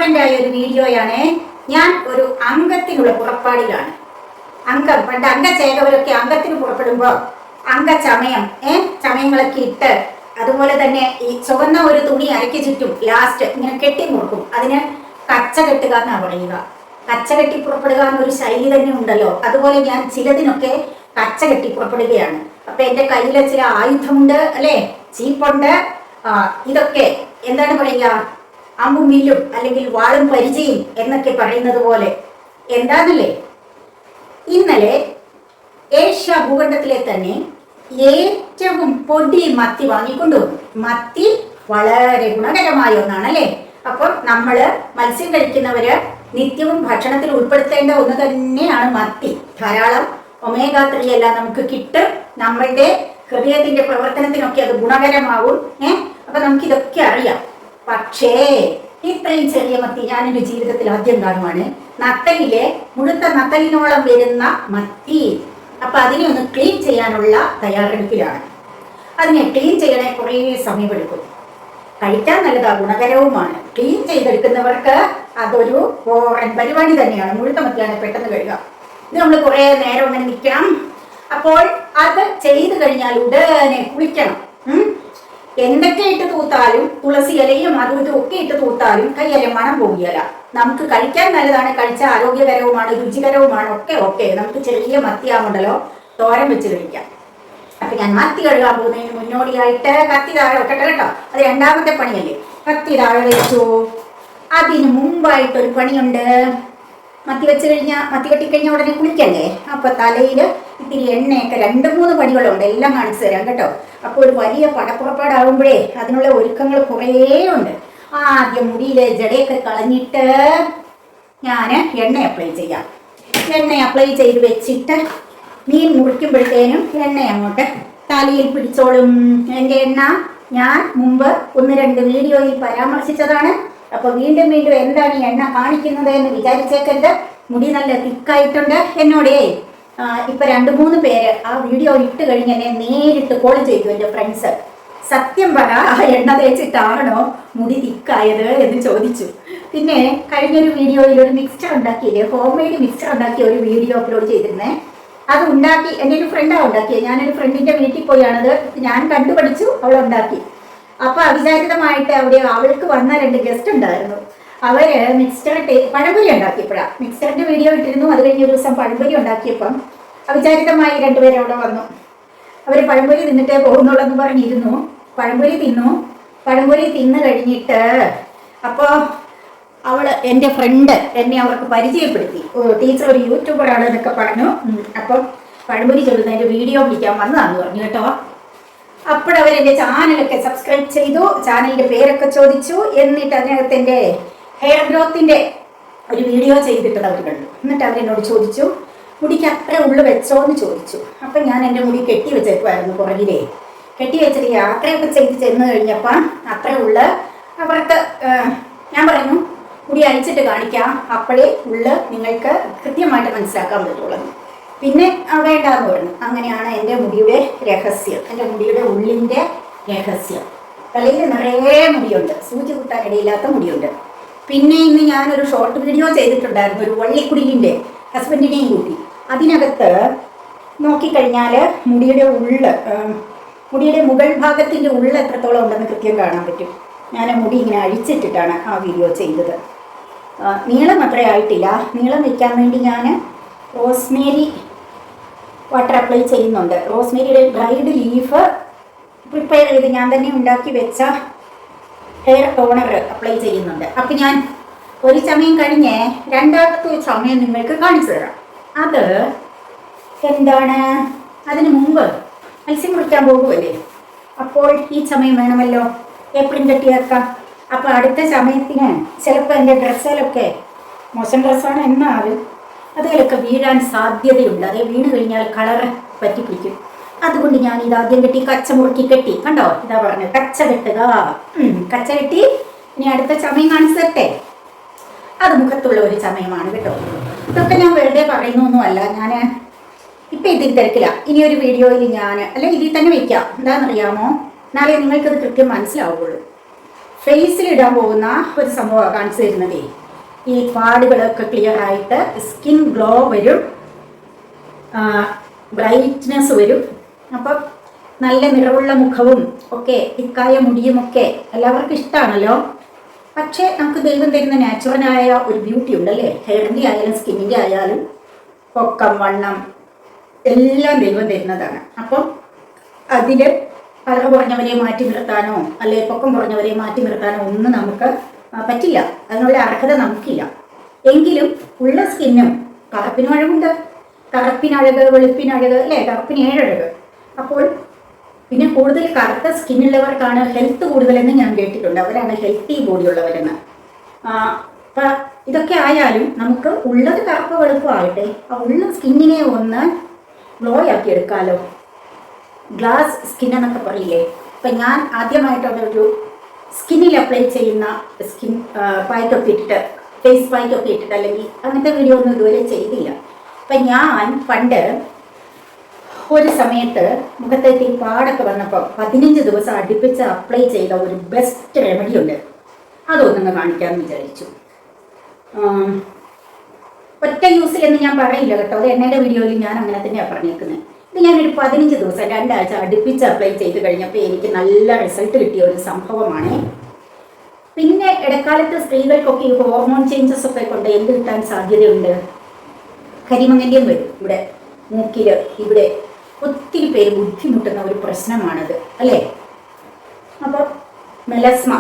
Different ആയ ഒരു വീഡിയോയാണ്. ഞാൻ ഒരു അംഗത്തിനുള്ള പുറപ്പാടിലാണ്. അംഗം പണ്ട് അംഗചേകവരൊക്കെ അംഗത്തിന് പുറപ്പെടുമ്പോൾ അംഗചമയം ചമയങ്ങളൊക്കെ ഇട്ട് അതുപോലെ തന്നെ ഈ ചുവന്ന ഒരു തുണി അരയ്ക്ക് ചുറ്റും ലാസ്റ്റ് ഇങ്ങനെ കെട്ടി മുറുക്കും. അതിന് കച്ച കെട്ടുക എന്നാണ് പറയുക. കച്ച കെട്ടി പുറപ്പെടുക എന്നൊരു ശൈലി തന്നെ ഉണ്ടല്ലോ. അതുപോലെ ഞാൻ ചിലതിനൊക്കെ കച്ച കെട്ടി പുറപ്പെടുകയാണ്. അപ്പൊ എന്റെ കയ്യിലെ ചില ആയുധമുണ്ട് അല്ലെ, ചീപ്പുണ്ട്. ഇതൊക്കെ എന്താണ് പറയുക, അമ്പും വില്ലും അല്ലെങ്കിൽ വാളും പരിചയും എന്നൊക്കെ പറയുന്നത് പോലെ എന്താന്നല്ലേ. ഇന്നലെ ഏഷ്യ ഭൂഖണ്ഡത്തിലെ തന്നെ ഏറ്റവും പൊടി മത്തി വാങ്ങിക്കൊണ്ടുവന്നു. മത്തി വളരെ ഗുണകരമായ ഒന്നാണ് അല്ലേ. അപ്പം നമ്മള് മത്സ്യം കഴിക്കുന്നവര് നിത്യവും ഭക്ഷണത്തിൽ ഉൾപ്പെടുത്തേണ്ട ഒന്ന് തന്നെയാണ് മത്തി. ധാരാളം ഒമേഗ 3 എല്ലാം നമുക്ക് കിട്ടും. നമ്മളുടെ ഹൃദയത്തിന്റെ പ്രവർത്തനത്തിനൊക്കെ അത് ഗുണകരമാവും. അപ്പൊ നമുക്കിതൊക്കെ അറിയാം. പക്ഷേ ഇത്രയും ചെറിയ മത്തി ഞാൻ എൻ്റെ ജീവിതത്തിൽ ആദ്യം കാണുവാണ്. നത്തലിലെ മുഴുത്ത നത്തലിനോളം വരുന്ന മത്തി. അപ്പൊ അതിനെ ഒന്ന് ക്ലീൻ ചെയ്യാനുള്ള തയ്യാറെടുപ്പിലാണ്. അതിനെ ക്ലീൻ ചെയ്യണേ കുറേ സമയമെടുക്കും. കഴിക്കാൻ നല്ലതാ, ഗുണകരവുമാണ്. ക്ലീൻ ചെയ്തെടുക്കുന്നവർക്ക് അതൊരു പരിപാടി തന്നെയാണ്. മുഴുത്ത മത്തിയാണ് പെട്ടെന്ന് കഴുകാം. ഇത് നമ്മൾ കുറേ നേരം അങ്ങനെ നിൽക്കണം. അപ്പോൾ അത് ചെയ്തു കഴിഞ്ഞാൽ ഉടനെ കുളിക്കണം. എന്തൊക്കെ ഇട്ട് തൂത്താലും, തുളസി ഇലയും അതും ഇതും ഒക്കെ ഇട്ട് തൂത്താലും കയ്യല മണം പോകിയല്ല. നമുക്ക് കഴിക്കാൻ നല്ലതാണ്, കഴിച്ചാൽ ആരോഗ്യകരവുമാണ്, രുചികരവുമാണ്. ഒക്കെ നമുക്ക് ചെറിയ മത്തിയാവുണ്ടല്ലോ തോരൻ വെച്ച് കഴിക്കാം. അപ്പൊ ഞാൻ മത്തി കഴുകാൻ പോകുന്നതിന് മുന്നോടിയായിട്ട് കത്തി താഴെ വെക്കട്ടെ കേട്ടോ. അത് രണ്ടാമത്തെ പണിയല്ലേ. കത്തി താഴെ വെച്ചു. അതിന് മുമ്പായിട്ടൊരു പണിയുണ്ട്. മത്തി വെച്ച് കഴിഞ്ഞാൽ, മത്തി കെട്ടിക്കഴിഞ്ഞാൽ ഉടനെ കുളിക്കണ്ടേ. അപ്പൊ തലയിൽ ഇത്തിരി എണ്ണയൊക്കെ 2-3 പണികളുണ്ട്. എല്ലാം കാണിച്ചു തരാം കേട്ടോ. അപ്പോൾ ഒരു വലിയ പടപ്പുറപ്പാടാകുമ്പോഴേ അതിനുള്ള ഒരുക്കങ്ങൾ കുറേ ഉണ്ട്. ആദ്യം മുടിയിലെ ജടയൊക്കെ കളഞ്ഞിട്ട് ഞാൻ എണ്ണ അപ്ലൈ ചെയ്യാം. എണ്ണ അപ്ലൈ ചെയ്ത് വെച്ചിട്ട് മീൻ മുറിക്കുമ്പോഴത്തേനും എണ്ണ അങ്ങോട്ട് തലയിൽ പിടിച്ചോളും. എൻ്റെ എണ്ണ ഞാൻ മുമ്പ് 1-2 വീഡിയോയിൽ പരാമർശിച്ചതാണ്. അപ്പൊ വീണ്ടും എന്താണ് ഈ എണ്ണ കാണിക്കുന്നത് എന്ന് വിചാരിച്ചേക്കരുത്. മുടി നല്ല തിക്കായിട്ടുണ്ട്. എന്നോടേ ഇപ്പൊ 2-3 പേര് ആ വീഡിയോ ഇട്ട് കഴിഞ്ഞ് എന്നെ നേരിട്ട് കോൾ ചെയ്തു. എൻ്റെ ഫ്രണ്ട്സ്, സത്യം പറ, ആ എണ്ണ തേച്ചിട്ടാണോ മുടി തിക്കായത് എന്ന് ചോദിച്ചു. പിന്നെ കഴിഞ്ഞൊരു വീഡിയോയിൽ ഒരു മിക്സ്ചർ ഉണ്ടാക്കിയില്ലേ, ഹോം മെയ്ഡ് മിക്സ്ചർ ഉണ്ടാക്കിയ ഒരു വീഡിയോ അപ്ലോഡ് ചെയ്തിരുന്നേ. അത് ഉണ്ടാക്കി എൻ്റെ ഒരു ഫ്രണ്ടാണ് ഉണ്ടാക്കിയത്. ഞാനൊരു ഫ്രണ്ടിന്റെ വീട്ടിൽ പോയാണത് ഞാൻ കണ്ടുപഠിച്ചു, അവളുണ്ടാക്കി. അപ്പൊ അവിചാരിതമായിട്ട് അവിടെ അവൾക്ക് വന്ന 2 ഗസ്റ്റ് ഉണ്ടായിരുന്നു. അവര് മിക്സ്ചർ പഴംപൊരി ഉണ്ടാക്കിയപ്പോഴാണ്. മിക്സ്ചറിന്റെ വീഡിയോ ഇട്ടിരുന്നു. അത് കഴിഞ്ഞ ഒരു ദിവസം പഴംപൊരി ഉണ്ടാക്കിയപ്പം അവിചാരിതമായി 2 പേര് അവിടെ വന്നു. അവര് പഴംപൊരി തിന്നിട്ടേ പോകുന്നുള്ളെന്ന് പറഞ്ഞിരുന്നു. പഴംപൊരി തിന്നു. പഴംപൊരി തിന്നു കഴിഞ്ഞിട്ട് അപ്പോൾ അവള് എൻ്റെ ഫ്രണ്ട് എന്നെ അവർക്ക് പരിചയപ്പെടുത്തി. ടീച്ചർ ഒരു യൂട്യൂബറാണ് എന്നൊക്കെ പറഞ്ഞു. അപ്പം പഴംപൊരി ചൊല്ലുന്നതിൻ്റെ വീഡിയോ പിടിക്കാൻ വന്നതാന്ന് പറഞ്ഞു കേട്ടോ. അപ്പോഴവരെൻ്റെ ചാനലൊക്കെ സബ്സ്ക്രൈബ് ചെയ്തു. ചാനലിൻ്റെ പേരൊക്കെ ചോദിച്ചു. എന്നിട്ട് അതിനകത്ത് എൻ്റെ ഹെയർ ഗ്രോത്തിൻ്റെ ഒരു വീഡിയോ ചെയ്തിട്ടത് അവർ കണ്ടു. എന്നിട്ട് അവരെന്നോട് ചോദിച്ചു, മുടിക്ക് അത്ര ഉള്ളു വെച്ചോ എന്ന് ചോദിച്ചു. അപ്പം ഞാൻ എൻ്റെ മുടി കെട്ടി വെച്ചേക്കുമായിരുന്നു. പുറകിലേ കെട്ടി വെച്ചിട്ട് യാത്രയൊക്കെ ചെയ്ത് ചെന്ന് കഴിഞ്ഞപ്പം അത്ര ഉള്ള അവർക്ക് ഞാൻ പറഞ്ഞു, മുടി അഴിച്ചിട്ട് കാണിക്കാം, അപ്പോഴേ ഉള്ളു നിങ്ങൾക്ക് കൃത്യമായിട്ട് മനസ്സിലാക്കാൻ പറ്റുള്ളൂ. പിന്നെ വേണ്ടാന്ന് പറഞ്ഞു. അങ്ങനെയാണ് എൻ്റെ മുടിയുടെ രഹസ്യം, എൻ്റെ മുടിയുടെ ഉള്ളിൻ്റെ രഹസ്യം. തലയിൽ നിറയെ മുടിയുണ്ട്, സൂചി കുത്താനിടയില്ലാത്ത മുടിയുണ്ട്. പിന്നെ ഇന്ന് ഞാനൊരു ഷോർട്ട് വീഡിയോ ചെയ്തിട്ടുണ്ടായിരുന്നു, ഒരു വള്ളിക്കുടിലിൻ്റെ ഹസ്ബൻഡിനെയും കൂട്ടി. അതിനകത്ത് നോക്കിക്കഴിഞ്ഞാൽ മുടിയുടെ മുകൾ ഭാഗത്തിൻ്റെ ഉള്ള എത്രത്തോളം ഉണ്ടെന്ന് കൃത്യം കാണാൻ പറ്റും. ഞാൻ മുടി ഇങ്ങനെ അഴിച്ചിട്ടിട്ടാണ് ആ വീഡിയോ ചെയ്തത്. നീളം അത്ര ആയിട്ടില്ല. നീളം വയ്ക്കാൻ വേണ്ടി ഞാൻ റോസ്മേരി വാട്ടർ അപ്ലൈ ചെയ്യുന്നുണ്ട്. റോസ്മേരിയുടെ ഡ്രൈഡ് ലീഫ് പ്രിപ്പയർ ചെയ്ത് ഞാൻ തന്നെ ഉണ്ടാക്കി വെച്ച ഹെയർ ടോണർ അപ്ലൈ ചെയ്യുന്നുണ്ട്. അപ്പം ഞാൻ ഒരു ചമയം കഴിഞ്ഞ് രണ്ടാമത്തെ ചമയം നിങ്ങൾക്ക് കാണിച്ചു തരാം. അത് എന്താണ്, അതിന് മുമ്പ് മത്സ്യം മുറിക്കാൻ പോകുമല്ലേ, അപ്പോൾ ഈ ചമയം വേണമല്ലോ, എപ്പോഴും കെട്ടിയേക്കാം. അപ്പോൾ അടുത്ത ചമയത്തിന് ചിലപ്പോൾ എൻ്റെ ഡ്രസ്സിലൊക്കെ മോശം ഡ്രസ്സാണ് എന്നാലും അതിലൊക്കെ വീഴാൻ സാധ്യതയുണ്ട്. അത് വീണ് കഴിഞ്ഞാൽ കളറ് പറ്റിപ്പിടിക്കും. അതുകൊണ്ട് ഞാൻ ഇതാദ്യം കെട്ടി, കച്ച മുറുക്കി കെട്ടി. കണ്ടോ, ഇതാ പറഞ്ഞു കച്ച കെട്ടുക. കച്ച കെട്ടി. ഇനി അടുത്ത ചമയം കാണിച്ചു തരട്ടെ. അത് മുഖത്തുള്ള ഒരു ചമയമാണ് കേട്ടോ. ഇതൊക്കെ ഞാൻ വെറുതെ പറയുന്നൊന്നുമല്ല. ഞാൻ ഇപ്പം ഇതിൽ തിരക്കില്ല. ഇനി ഒരു വീഡിയോയിൽ ഞാൻ ഇതിൽ തന്നെ വയ്ക്കാം. എന്താണെന്നറിയാമോ, എന്നാലേ നിങ്ങൾക്കത് കൃത്യം മനസ്സിലാവുള്ളൂ. ഫേസിൽ ഇടാൻ പോകുന്ന ഒരു സംഭവമാണ് കാണിച്ചു തരുന്നതേ. ഈ പാടുകളൊക്കെ ക്ലിയർ ആയിട്ട് സ്കിൻ ഗ്ലോ വരും, ബ്രൈറ്റ്നെസ് വരും. അപ്പം നല്ല നിറവുള്ള മുഖവും ഒക്കെ തിക്കായ മുടിയുമൊക്കെ എല്ലാവർക്കും ഇഷ്ടമാണല്ലോ. പക്ഷേ നമുക്ക് ദൈവം തരുന്ന നാച്ചുറലായ ഒരു ബ്യൂട്ടി ഉണ്ടല്ലേ. ഹെയറിൻ്റെ ആയാലും സ്കിന്നിൻ്റെ ആയാലും പൊക്കം വണ്ണം എല്ലാം ദൈവം തരുന്നതാണ്. അപ്പം അതിൽ കളർ കുറഞ്ഞവരെ മാറ്റി നിർത്താനോ അല്ലെ പൊക്കം കുറഞ്ഞവരെ മാറ്റി നിർത്താനോ ഒന്നും നമുക്ക് പറ്റില്ല. അതിനുള്ള അർഹത നമുക്കില്ല. എങ്കിലും ഉള്ള സ്കിന്നും കറുപ്പിനും അഴകുണ്ട്. കറുപ്പിനഴക്, വെളുപ്പിനഴക് അല്ലേ, കറുപ്പിന് 7 അഴക്. അപ്പോൾ പിന്നെ കൂടുതൽ കറുത്ത സ്കിന്നുള്ളവർക്കാണ് ഹെൽത്ത് കൂടുതലെന്ന് ഞാൻ കേട്ടിട്ടുണ്ട്. അവരാണ് ഹെൽത്തി ബോഡി ഉള്ളവരെന്ന്. അപ്പം ഇതൊക്കെ ആയാലും നമുക്ക് ഉള്ളത് കറുപ്പ് വെളുപ്പം ആകട്ടെ, ആ ഉള്ള സ്കിന്നിനെ ഒന്ന് ഗ്ലോ ആക്കി എടുക്കാമല്ലോ. ഗ്ലാസ് സ്കിൻ എന്നൊക്കെ പറയില്ലേ. അപ്പം ഞാൻ ആദ്യമായിട്ടൊരു സ്കിന്നിൽ അപ്ലൈ ചെയ്യുന്ന സ്കിൻ പായ്ക്കൊക്കെ ഇട്ടിട്ട്, ഫേസ് പായ്ക്കൊക്കെ ഇട്ടിട്ട്, അല്ലെങ്കിൽ അങ്ങനത്തെ വീഡിയോ ഒന്നും ഇതുവരെ ചെയ്തില്ല. അപ്പം ഞാൻ പണ്ട് ഒരു സമയത്ത് മുഖത്തേക്ക് പാടൊക്കെ വന്നപ്പോൾ 15 ദിവസം അടുപ്പിച്ച് അപ്ലൈ ചെയ്ത ഒരു ബെസ്റ്റ് റെമഡി ഉണ്ട്. അതൊന്നങ്ങ് കാണിക്കാമെന്ന് വിചാരിച്ചു. ഒറ്റ യൂസിലെന്ന് ഞാൻ പറയില്ല കേട്ടോ, അത് എണ്ണയുടെ വീഡിയോയിൽ ഞാൻ അങ്ങനെ തന്നെയാണ് പറഞ്ഞേക്കുന്നത്. ഇത് ഞാനൊരു 15 ദിവസം 2 ആഴ്ച അടുപ്പിച്ച് അപ്ലൈ ചെയ്ത് കഴിഞ്ഞപ്പോൾ എനിക്ക് നല്ല റിസൾട്ട് കിട്ടിയ ഒരു സംഭവമാണ്. പിന്നെ ഇടക്കാലത്ത് സ്ത്രീകൾക്കൊക്കെ ഈ ഹോർമോൺ ചേഞ്ചസ് ഒക്കെ കൊണ്ട് എന്ത് കിട്ടാൻ സാധ്യതയുണ്ട്? കരിമങ്ങല്യം വരും ഇവിടെ, മൂക്കിൽ, ഇവിടെ ഒത്തിരി പേര് ബുദ്ധിമുട്ടുന്ന ഒരു പ്രശ്നമാണത് അല്ലേ. അപ്പോൾ മെലസ്മ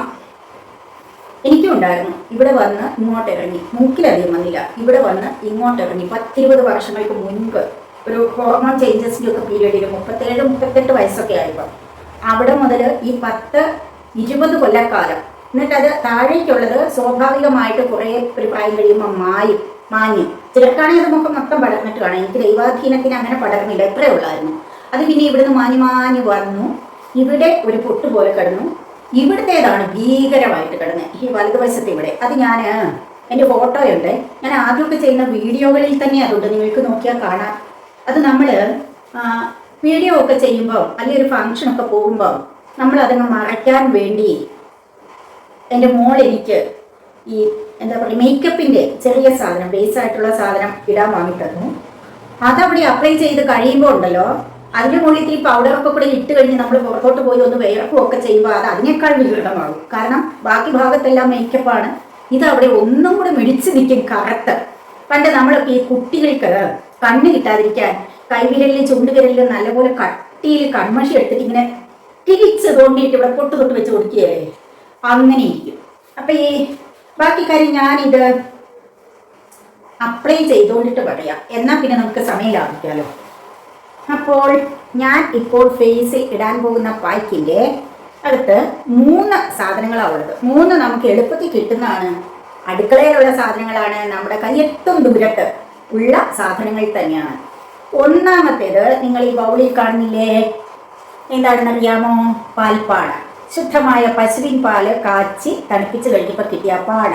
എനിക്കും ഉണ്ടായിരുന്നു. ഇവിടെ വന്ന് ഇങ്ങോട്ട് ഇറങ്ങി, മൂക്കിലധികം വന്നില്ല, ഇവിടെ വന്ന് ഇങ്ങോട്ട് ഇറങ്ങി. 10-20 വർഷങ്ങൾക്ക് മുൻപ് ഒരു ഹോർമോൺ ചേഞ്ചസിൻ്റെ ഒക്കെ പീരീഡിൽ 37-38 വയസ്സൊക്കെ ആയപ്പോൾ അവിടെ മുതൽ ഈ 10-20 കൊല്ലക്കാലം. എന്നിട്ടത് താഴേക്കുള്ളത് സ്വാഭാവികമായിട്ട് കുറേ ഒരു പ്രായം കഴിയുമ്പോൾ മാഞ്ഞു. ചിലർക്കാണെങ്കിൽ അത് മുഖം മൊത്തം പടർന്നിട്ട് കാണാം. എനിക്ക് ദൈവാധീനത്തിന് അങ്ങനെ പടർന്നില്ല, എത്രയേ ഉള്ളായിരുന്നു. അത് പിന്നെ ഇവിടുന്ന് മാഞ്ഞു വന്നു. ഇവിടെ ഒരു പൊട്ട് പോലെ കിടന്നു. ഇവിടുത്തേതാണ് ഭീകരമായിട്ട് കിടന്നത്, ഈ വലതുവശത്ത് ഇവിടെ. അത് ഞാൻ എൻ്റെ ഫോട്ടോയുണ്ട്. ഞാൻ ആദ്യമൊക്കെ ചെയ്യുന്ന വീഡിയോകളിൽ തന്നെ അതുണ്ട്, നിങ്ങൾക്ക് നോക്കിയാൽ കാണാം. അത് നമ്മൾ വീഡിയോ ഒക്കെ ചെയ്യുമ്പോൾ അല്ലെങ്കിൽ ഒരു ഫങ്ഷനൊക്കെ പോകുമ്പോൾ നമ്മൾ അതങ്ങ് മറയ്ക്കാൻ വേണ്ടി എൻ്റെ മോൾ എനിക്ക് ഈ എന്താ പറയുക മേക്കപ്പിൻ്റെ ചെറിയ സാധനം, ബേസായിട്ടുള്ള സാധനം ഇടാൻ വാങ്ങി തന്നു. അതവിടെ അപ്ലൈ ചെയ്ത് കഴിയുമ്പോൾ ഉണ്ടല്ലോ, അതിൻ്റെ മുകളിൽ ഇത്തിരി പൗഡറൊക്കെ കൂടെ ഇട്ട് കഴിഞ്ഞ് നമ്മൾ പുറത്തോട്ട് പോയി ഒന്ന് വിയർക്കും ഒക്കെ ചെയ്യുമ്പോൾ അത് അതിനേക്കാൾ വികൃതമാകും. കാരണം ബാക്കി ഭാഗത്തെല്ലാം മേക്കപ്പാണ്. ഇതവിടെ ഒന്നും കൂടെ മിടിച്ച് നിൽക്കും കറുത്ത്. പണ്ട് നമ്മളൊക്കെ ഈ കുട്ടികൾക്ക് കണ്ണ് കിട്ടാതിരിക്കാൻ കൈവിരലിൽ ചുണ്ടുവിരലിൽ നല്ലപോലെ കട്ടിയിൽ കൺമഷി എടുത്തിട്ട് ഇങ്ങനെ തിരിച്ച് തോണ്ടിയിട്ട് ഇവിടെ പൊട്ട് തൊട്ട് വെച്ച് കൊടുക്കുകയല്ലേ, അങ്ങനെ ഇരിക്കും. അപ്പം ഈ ബാക്കി കാര്യം ഞാനിത് അപ്ലൈ ചെയ്തുകൊണ്ടിട്ട് പറയാം, എന്നാൽ പിന്നെ നമുക്ക് സമയം ലാഭിക്കാമല്ലോ. അപ്പോൾ ഞാൻ ഇപ്പോൾ ഫേസിൽ ഇടാൻ പോകുന്ന പായ്ക്കിൻ്റെ അടുത്ത് 3 സാധനങ്ങളാണ് ഉള്ളത്. 3 നമുക്ക് എളുപ്പത്തിൽ കിട്ടുന്നതാണ്, അടുക്കളയിലുള്ള സാധനങ്ങളാണ്, നമ്മുടെ കയ്യെത്തും ദൂരത്ത് ഉള്ള സാധനങ്ങൾ തന്നെയാണ്. ഒന്നാമത്തേത് നിങ്ങൾ ഈ ബൗളിൽ കാണുന്നില്ലേ, എന്താണെന്നറിയാമോ? പാൽപ്പാട. ശുദ്ധമായ പശുവിൻ പാല് കാച്ചി തണുപ്പിച്ച് കഴിഞ്ഞപ്പോൾ കിട്ടിയ പാട.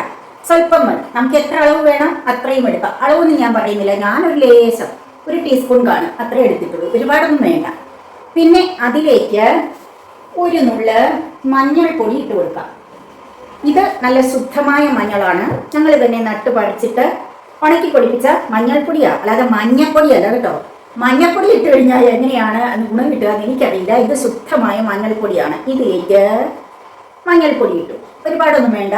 സ്വല്പം മതി, നമുക്ക് എത്ര അളവ് വേണം അത്രയും എടുക്കാം. അളവൊന്നും ഞാൻ പറയുന്നില്ല, ഞാനൊരു ലേശം 1 ടീസ്പൂൺ കാണും, അത്രേ എടുത്തിട്ടുള്ളൂ, ഒരുപാടൊന്നും വേണ്ട. പിന്നെ അതിലേക്ക് ഒരു നുള്ള് മഞ്ഞൾപ്പൊടി ഇട്ട് കൊടുക്കാം. ഇത് നല്ല ശുദ്ധമായ മഞ്ഞളാണ്, ഞങ്ങൾ തന്നെ നട്ട് പറിച്ചിട്ട് ഉണക്കി പൊടിപ്പിച്ച മഞ്ഞൾപ്പൊടിയാണ്, അല്ലാതെ മഞ്ഞപ്പൊടിയല്ല കേട്ടോ. മഞ്ഞപ്പൊടി ഇട്ട് കഴിഞ്ഞാൽ എങ്ങനെയാണ് അത് ഗുണം കിട്ടുക എന്ന് എനിക്കറിയില്ല. ഇത് ശുദ്ധമായ മഞ്ഞൾപ്പൊടിയാണ്. ഇതിലേക്ക് മഞ്ഞൾപ്പൊടി ഇട്ടു, ഒരുപാടൊന്നും വേണ്ട,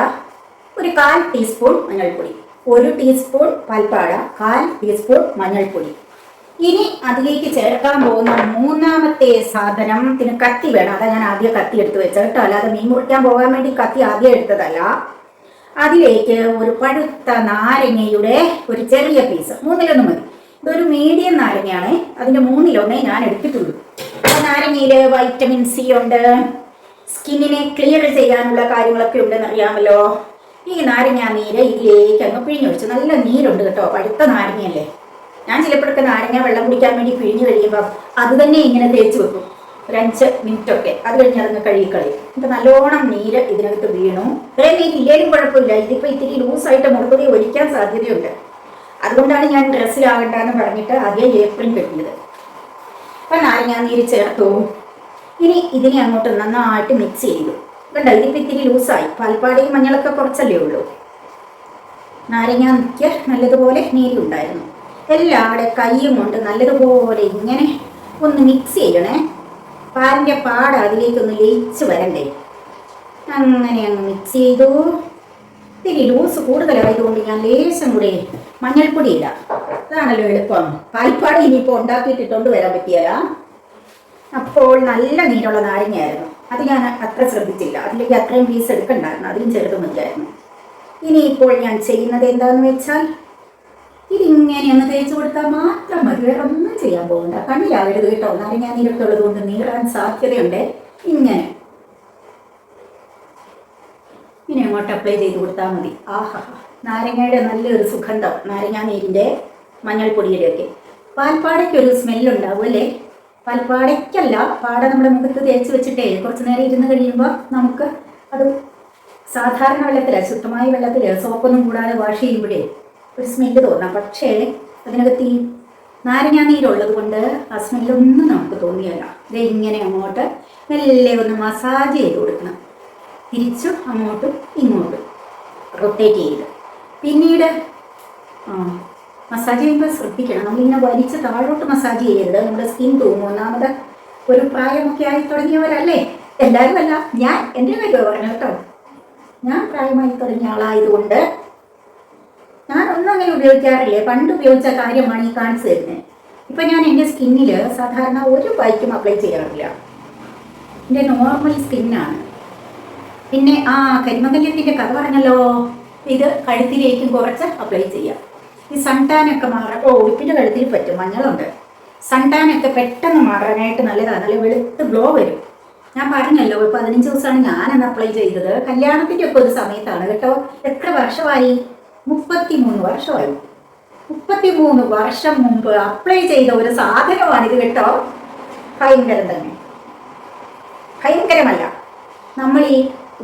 ഒരു 1/4 ടീസ്പൂൺ മഞ്ഞൾപ്പൊടി, 1 ടീസ്പൂൺ പാൽപ്പാട, 1/4 ടീസ്പൂൺ മഞ്ഞൾപ്പൊടി. ഇനി അതിലേക്ക് ചേർക്കാൻ പോകുന്ന 3ാമത്തെ സാധനം, ഇതിന് കത്തി വേണം. അതാ ഞാൻ ആദ്യം കത്തി എടുത്ത് വെച്ചത് കേട്ടോ, അല്ലാതെ മീൻ മുറിക്കാൻ പോകാൻ വേണ്ടി കത്തി ആദ്യം എടുത്തതല്ല. അതിലേക്ക് ഒരു പഴുത്ത നാരങ്ങയുടെ ഒരു ചെറിയ പീസ്, 3-1 മതി. ഇതൊരു മീഡിയം നാരങ്ങയാണ്, അതിൻ്റെ 3-1 ഞാൻ എടുത്തിട്ടുള്ളൂ. ആ നാരങ്ങയിൽ വൈറ്റമിൻ സി ഉണ്ട്, സ്കിന്നിനെ ക്ലിയർ ചെയ്യാനുള്ള കാര്യങ്ങളൊക്കെ ഉണ്ടെന്ന് അറിയാമല്ലോ. ഈ നാരങ്ങ നീര് ഇതിലേക്ക് അങ്ങ് പിഴിഞ്ഞൊഴിച്ചു. നല്ല നീരുണ്ട് കേട്ടോ, പഴുത്ത നാരങ്ങയല്ലേ. ഞാൻ ചിലപ്പോഴൊക്കെ നാരങ്ങ വെള്ളം കുടിക്കാൻ വേണ്ടി പിഴിഞ്ഞ് കഴിയുമ്പം അത് തന്നെ ഇങ്ങനെ തേച്ച് വെക്കും ഒരു 5 മിനിറ്റൊക്കെ. അത് കഴിഞ്ഞ് അതങ്ങ് കഴുകിക്കളയും. എന്നിട്ട് നല്ലോണം നീര് ഇതിനകത്ത് വീണു. ഇത്രയും നീര് ഇല്ലേലും കുഴപ്പമില്ല, ഇതിപ്പോൾ ഇത്തിരി ലൂസായിട്ട് മുഖത്തൊടി ഒലിക്കാൻ സാധ്യതയുണ്ട്. അതുകൊണ്ടാണ് ഞാൻ ഡ്രസ്സിലാകണ്ടെന്ന് പറഞ്ഞിട്ട് ആദ്യം ഏപ്രിൽ കെട്ടിയത്. അപ്പം നാരങ്ങാ നീര് ചേർത്തു. ഇനി ഇതിനെ അങ്ങോട്ട് നന്നായിട്ട് മിക്സ് ചെയ്തു. കണ്ടോ ഇതിപ്പോൾ ഇത്തിരി ലൂസായി. പാൽപ്പാടിയും മഞ്ഞളൊക്കെ കുറച്ചല്ലേ ഉള്ളൂ. നാരങ്ങാക്ക് നല്ലതുപോലെ നീരുണ്ടായിരുന്നു. എല്ലാവരുടെ കൈയും കൊണ്ട് നല്ലതുപോലെ ഇങ്ങനെ ഒന്ന് മിക്സ് ചെയ്യണേ. പാലിൻ്റെ പാട അതിലേക്കൊന്ന് ലയിച്ച് വരണ്ടേ. അങ്ങനെ അങ്ങ് മിക്സ് ചെയ്തു. ഇത്തിരി ലൂസ് കൂടുതലായതുകൊണ്ട് ഞാൻ ലേശം കൂടെ മഞ്ഞൾപ്പൊടിയില്ല. അതാണല്ലോ എളുപ്പം. പാൽപ്പാടി ഇനിയിപ്പോൾ ഉണ്ടാക്കിയിട്ടിട്ടുണ്ട് വരാൻ പറ്റിയാല. അപ്പോൾ നല്ല നീരുള്ള നാരങ്ങയായിരുന്നു. അത് ഞാൻ അത്ര ശ്രദ്ധിച്ചില്ല. അതിലേക്ക് അത്രയും പീസ് എടുക്കണ്ടായിരുന്നു. അതിലും ചെറുത് മതിയായിരുന്നു. ഇനിയിപ്പോൾ ഞാൻ ചെയ്യുന്നത് എന്താണെന്ന് വെച്ചാൽ ഇതിങ്ങനെ അങ്ങ് തേച്ച് കൊടുത്താൽ മാത്രം മതി. വേറെ ഒന്നും ചെയ്യാൻ പോകണ്ട. കണ്ണിലാവരുത് കേട്ടോ. നാരങ്ങ നീരൊക്കെ ഉള്ളത് കൊണ്ട് നീറാൻ സാധ്യതയുണ്ട്. ഇങ്ങനെ അങ്ങോട്ട് അപ്ലൈ ചെയ്ത് കൊടുത്താൽ മതി. ആഹാ, നാരങ്ങയുടെ നല്ലൊരു സുഗന്ധം. നാരങ്ങാ നീരിൻ്റെ മഞ്ഞൾപ്പൊടിയുടെയൊക്കെ. പാൽപ്പാടയ്ക്കൊരു സ്മെല്ലുണ്ടാവും അല്ലേ? പാൽപ്പാടയ്ക്കല്ല, പാട നമ്മുടെ മുഖത്ത് തേച്ച് വെച്ചിട്ടേ കുറച്ച് നേരം ഇരുന്ന് കഴിയുമ്പോൾ നമുക്ക് അത് സാധാരണ വെള്ളത്തിൽ, ശുദ്ധമായ വെള്ളത്തിൽ സോപ്പൊന്നും കൂടാതെ വാഷ് ചെയ്യുമ്പോഴേ ഒരു സ്മെല്ല് തോന്നാം. പക്ഷേ അതിനകത്ത് ഈ നാരങ്ങാ നീരുള്ളത് കൊണ്ട് ആ സ്മെല്ലൊന്നും നമുക്ക് തോന്നിയല്ല. ഇത് ഇങ്ങനെ അങ്ങോട്ട് മെല്ലെ ഒന്ന് മസാജ് ചെയ്ത് കൊടുക്കണം. തിരിച്ചും അങ്ങോട്ടും ഇങ്ങോട്ടും റൊട്ടേറ്റ് ചെയ്ത്. പിന്നീട് മസാജ് ചെയ്യുമ്പോൾ ശ്രദ്ധിക്കണം, നമ്മളിങ്ങനെ വലിച്ച് താഴോട്ട് മസാജ് ചെയ്യരുത്. നമ്മുടെ സ്കിൻ തൂങ്ങും. ഒന്നാമത് ഒരു പ്രായമൊക്കെ ആയി തുടങ്ങിയവരല്ലേ എല്ലാവരും. അല്ല, ഞാൻ എൻ്റെ കാര്യം പറഞ്ഞു കേട്ടോ. ഞാൻ പ്രായമായി തുടങ്ങിയ ആളായതുകൊണ്ട് ഞാനൊന്നും അങ്ങനെ ഉപയോഗിക്കാറില്ലേ. പണ്ട് ഉപയോഗിച്ച കാര്യമാണ് ഈ കാണിച്ചു തരുന്നത്. ഇപ്പം ഞാൻ എൻ്റെ സ്കിന്നിൽ സാധാരണ ഒരു വൈക്കും അപ്ലൈ ചെയ്യാറില്ല. എൻ്റെ നോർമൽ സ്കിന്നാണ്. പിന്നെ കരിമകല്യത്തിൻ്റെ കഥ പറഞ്ഞല്ലോ. ഇത് കഴുത്തിലേക്കും കുറച്ച് അപ്ലൈ ചെയ്യാം. ഈ സൺടാനൊക്കെ മാറാൻ ഉടുപ്പിൻ്റെ കഴുത്തിൽ പറ്റും. മഞ്ഞളുണ്ട്. സൺടാനൊക്കെ പെട്ടെന്ന് മാറാനായിട്ട് നല്ലതാണ്. നല്ല വെളുത്ത് ഗ്ലോ വരും. ഞാൻ പറഞ്ഞല്ലോ 15 ദിവസമാണ് ഞാനന്ന് അപ്ലൈ ചെയ്തത്. കല്യാണത്തിൻ്റെ ഒക്കെ ഒരു സമയത്താണ് കേട്ടോ. എത്ര വർഷമായി? 33 വർഷമായി. 33 വർഷം മുമ്പ് അപ്ലൈ ചെയ്ത ഒരു സാധനമാണിത് കേട്ടോ. ഭയങ്കരം തന്നെ. ഭയങ്കരമല്ല, നമ്മൾ ഈ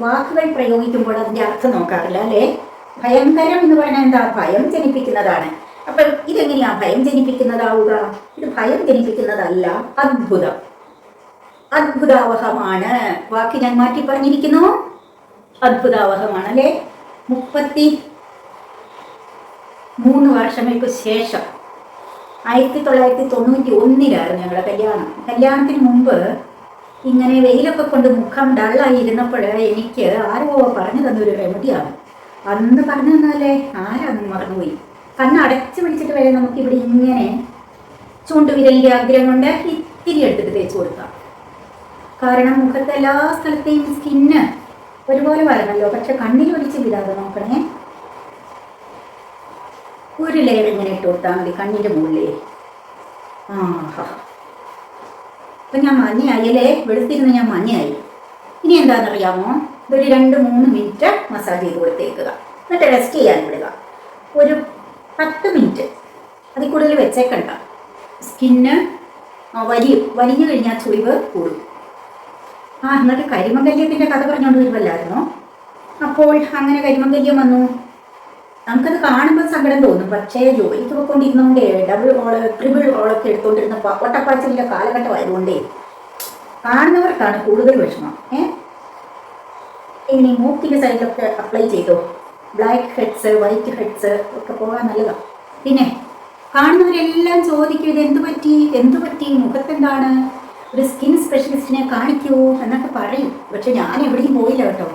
വാക്കുകൾ പ്രയോഗിക്കുമ്പോൾ അതിൻ്റെ അർത്ഥം നോക്കാറില്ല അല്ലേ? ഭയങ്കരം എന്ന് പറഞ്ഞാൽ എന്താ? ഭയം ജനിപ്പിക്കുന്നതാണ്. അപ്പം ഇതെങ്ങനെയാ ഭയം ജനിപ്പിക്കുന്നതാവുക? ഇത് ഭയം ജനിപ്പിക്കുന്നതല്ല, അത്ഭുതം. അത്ഭുതാവഹമാണ്. വാക്ക് ഞാൻ മാറ്റി പറഞ്ഞിരിക്കുന്നു. അത്ഭുതാവഹമാണ് അല്ലേ? 33 വർഷങ്ങൾക്ക് ശേഷം 1991 ഞങ്ങളുടെ കല്യാണം. കല്യാണത്തിന് മുമ്പ് ഇങ്ങനെ വെയിലൊക്കെ കൊണ്ട് മുഖം ഡള്ളായി ഇരുന്നപ്പോൾ എനിക്ക് ആരോ പറഞ്ഞു തന്നൊരു റെമഡിയാണ്. അന്ന് പറഞ്ഞു തന്നാലേ ആരാന്നും മറന്നുപോയി. കണ്ണടച്ച് പിടിച്ചിട്ട് വരെ നമുക്കിവിടെ ഇങ്ങനെ ചൂണ്ടുവിരലിൻ്റെ അഗ്രം കൊണ്ട് ഇത്തിരി എടുത്തിട്ട് തേച്ച് കൊടുക്കാം. കാരണം മുഖത്തെ എല്ലാ സ്ഥലത്തെയും സ്കിന്ന് ഒരുപോലെ വരണമല്ലോ. പക്ഷെ കണ്ണിൽ ഒഴിച്ച് വിടാതെ നോക്കണേ. ഒരു ലെയർ ഇങ്ങനെ ഇട്ട് കൊടുത്താൽ മതി കണ്ണിൻ്റെ മുകളിൽ. അപ്പം ഞാൻ മഞ്ഞയായി അല്ലേ? വെളുത്തിരുന്ന് ഞാൻ മഞ്ഞയായി. ഇനി എന്താണെന്നറിയാമോ? ഇതൊരു 2-3 മിനിറ്റ് മസാജ് ചെയ്ത് കൊടുത്തേക്കുക. എന്നിട്ട് റെസ്റ്റ് ചെയ്യാൻ വിടുക. ഒരു 10 മിനിറ്റ്, അതിൽ കൂടുതൽ വെച്ചേക്കണ്ട. സ്കിന്ന് വലിഞ്ഞു കഴിഞ്ഞാൽ ചുളിവ് കൂടും. എന്നിട്ട് കരിമങ്കല്യത്തിൻ്റെ കഥ പറഞ്ഞുകൊണ്ട് വരുമല്ലായിരുന്നോ? അപ്പോൾ അങ്ങനെ കരിമങ്കല്യം വന്നു. നമുക്കത് കാണുമ്പോൾ സങ്കടം തോന്നും. പക്ഷേ ജോലിക്ക് പോയിക്കൊണ്ടിരുന്നതുകൊണ്ടേ ഡബിൾ റോള്, ട്രിപ്പിൾ റോളൊക്കെ എടുത്തുകൊണ്ടിരുന്ന ഒട്ടപ്പാച്ചിലിൻ്റെ കാലഘട്ടമായതുകൊണ്ടേ കാണുന്നവർക്കാണ് കൂടുതൽ വിഷമം. ഇനി മൂക്കിൻ്റെ സൈഡിലൊക്കെ അപ്ലൈ ചെയ്തോ. ബ്ലാക്ക് ഹെഡ്സ്, വൈറ്റ് ഹെഡ്സ് ഒക്കെ പോകാൻ നല്ലതാണ്. പിന്നെ കാണുന്നവരെല്ലാം ചോദിക്കും, ഇത് എന്തു പറ്റി, മുഖത്തെന്താണ്, ഒരു സ്കിൻ സ്പെഷ്യലിസ്റ്റിനെ കാണിക്കൂ എന്നൊക്കെ പറയും. പക്ഷെ ഞാൻ എവിടെയും പോയില്ല കേട്ടോ.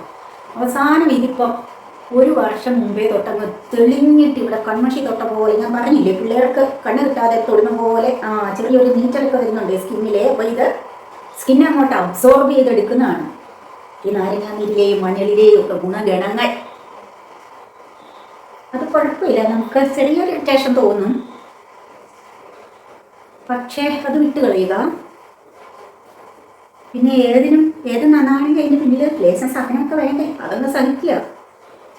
അവസാനം ഇതിപ്പം 1 വർഷം മുമ്പേ തൊട്ടങ്ങ് തെളിഞ്ഞിട്ട് ഇവിടെ കൺമഷി തൊട്ട പോലെ, ഞാൻ പറഞ്ഞില്ലേ പിള്ളേർക്ക് കണ്ണ് കിട്ടാതെ തൊടുന്ന പോലെ ചെറിയൊരു നീറ്റലൊക്കെ വരുന്നുണ്ട് സ്കിന്നിലെ. അപ്പോൾ ഇത് സ്കിൻ അങ്ങോട്ട് അബ്സോർബ് ചെയ്തെടുക്കുന്നതാണ് ഈ നാരങ്ങാനീരിലെയും മഞ്ഞളിലെയും ഒക്കെ ഗുണഗണങ്ങൾ. അത് കുഴപ്പമില്ല, നമുക്ക് ചെറിയൊരു ഇറിറ്റേഷൻ തോന്നും. പക്ഷേ അത് വിട്ട് കളയുക. പിന്നെ ഏത് നന്നാണെങ്കിൽ അതിൻ്റെ പിന്നിൽ ലേശം സാധനമൊക്കെ വേണ്ടേ, അതൊന്ന് സഹിക്കുക.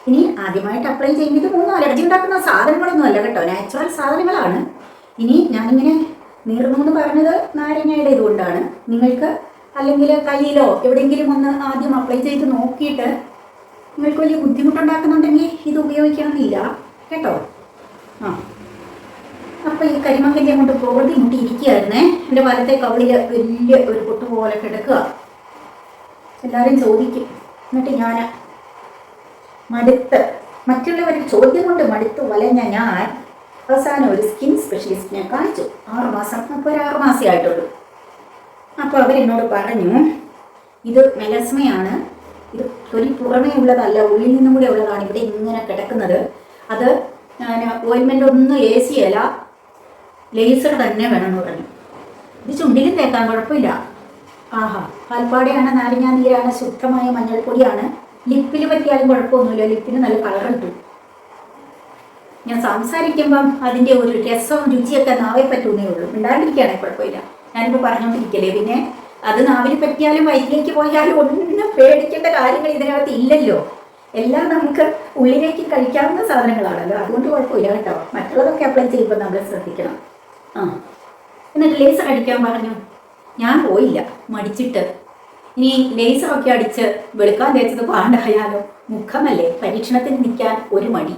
ഇനി ആദ്യമായിട്ട് അപ്ലൈ ചെയ്യുന്നത് 3 അലർജി ഉണ്ടാക്കുന്ന സാധനങ്ങളൊന്നും അല്ല കേട്ടോ, നാച്ചുറൽ സാധനങ്ങളാണ്. ഇനി ഞാനിങ്ങനെ നീർന്നു എന്ന് പറഞ്ഞത് നാരങ്ങയുടെ ഇതുകൊണ്ടാണ്. നിങ്ങൾക്ക് അല്ലെങ്കിൽ കയ്യിലോ എവിടെയെങ്കിലും ഒന്ന് ആദ്യം അപ്ലൈ ചെയ്ത് നോക്കിയിട്ട് നിങ്ങൾക്ക് വലിയ ബുദ്ധിമുട്ടുണ്ടാക്കുന്നുണ്ടെങ്കിൽ ഇത് ഉപയോഗിക്കണമെന്നില്ല കേട്ടോ. അപ്പോൾ ഈ കരിമങ്കല്യം കൊണ്ട് പ്രകൃതി മുട്ടിയിരിക്കുകയായിരുന്നേ. എൻ്റെ വലത്തെ കവിളിൽ വലിയ ഒരു പൊട്ട് പോലെ കിടക്കുക. എല്ലാവരും ചോദിക്കും എന്നിട്ട് ഞാൻ മടുത്ത്, മറ്റുള്ളവരുടെ ചോദ്യം കൊണ്ട് മടുത്ത് വലഞ്ഞ ഞാൻ അവസാനം ഒരു സ്കിൻ സ്പെഷ്യലിസ്റ്റിനെ കാണിച്ചു. 6 മാസം, അപ്പോൾ ഒരു 6 മാസമേ ആയിട്ടുള്ളൂ. അപ്പോൾ അവരെന്നോട് പറഞ്ഞു, ഇത് മെലസ്മയാണ്, ഇത് തൊലി പുറമേ ഉള്ളതല്ല, ഉള്ളിൽ നിന്നും കൂടെ ഉള്ളതാണ് ഇവിടെ ഇങ്ങനെ കിടക്കുന്നത്. അത് ഞാൻ ഓയിൻമെൻ്റ് ഒന്നും ഏസിയല്ല, ലേസർ തന്നെ വേണമെന്ന് പറഞ്ഞു. ഇത് ചുണ്ടിലും തേക്കാൻ കുഴപ്പമില്ല. ആഹാ, പാൽപ്പാടയാണ്, നാരങ്ങാ നീരാണ്, ശുദ്ധമായ മഞ്ഞൾപ്പൊടിയാണ്. ലിപ്പിൽ പറ്റിയാലും കുഴപ്പമൊന്നുമില്ല, ലിപ്പിന് നല്ല കളർ കിട്ടും. ഞാൻ സംസാരിക്കുമ്പം അതിൻ്റെ ഒരു രസവും രുചിയൊക്കെ നാവേ പറ്റുന്നേ ഉള്ളൂ. ഉണ്ടാണ്ടിരിക്കുകയാണെങ്കിൽ കുഴപ്പമില്ല. ഞാനിപ്പോൾ പറഞ്ഞുകൊണ്ടിരിക്കല്ലേ. പിന്നെ അത് നാവിൽ പറ്റിയാലും വയറ്റിലേക്ക് പോയാലും ഒന്നും പേടിക്കേണ്ട കാര്യങ്ങൾ ഇതിനകത്ത് ഇല്ലല്ലോ. എല്ലാം നമുക്ക് ഉള്ളിലേക്ക് കഴിക്കാവുന്ന സാധനങ്ങളാണല്ലോ, അതുകൊണ്ട് കുഴപ്പമില്ല കേട്ടോ. മറ്റുള്ളതൊക്കെ അപ്ലൈ ചെയ്യുമ്പോൾ നമ്മൾ ശ്രദ്ധിക്കണം. എന്നിട്ട് ലേസർ അടിക്കാൻ പറഞ്ഞു. ഞാൻ പോയില്ല, മടിച്ചിട്ട്. ഇനി ലേസറൊക്കെ അടിച്ച് വെളുക്കാൻ തേച്ചത് പാണ്ടായാലോ, മുഖമല്ലേ, പരീക്ഷണത്തിന് നിൽക്കാൻ ഒരു മടി.